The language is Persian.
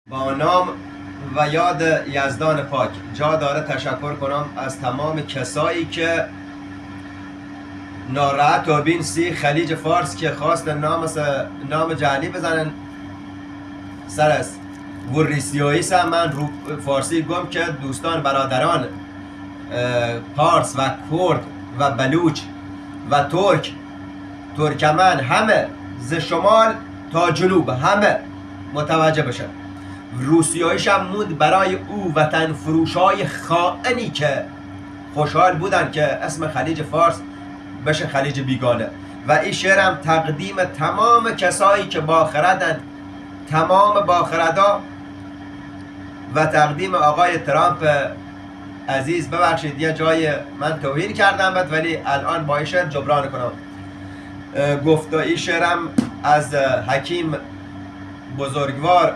با نام و یاد یزدان پاک جا داره تشکر کنم از تمام کسایی که ناراحت و بین سی خلیج فارس که خواست نام جعلی بزنن سر است و ریسیایی من رو فارسی گم که دوستان برادران پارس و کرد و بلوچ و ترکمن همه ز شمال تا جنوب همه متوجه بشن. روسیاییش هم موند برای او وطن فروشای خائنی که خوشحال بودن که اسم خلیج فارس بشه خلیج بیگانه. و این شعرم تقدیم تمام کسایی که باخردن، تمام باخردا، و تقدیم آقای ترامپ عزیز. ببخشید یه جای من توهین کردم ولی الان با این شعر جبران کنم. گفته این شعرم از حکیم بزرگوار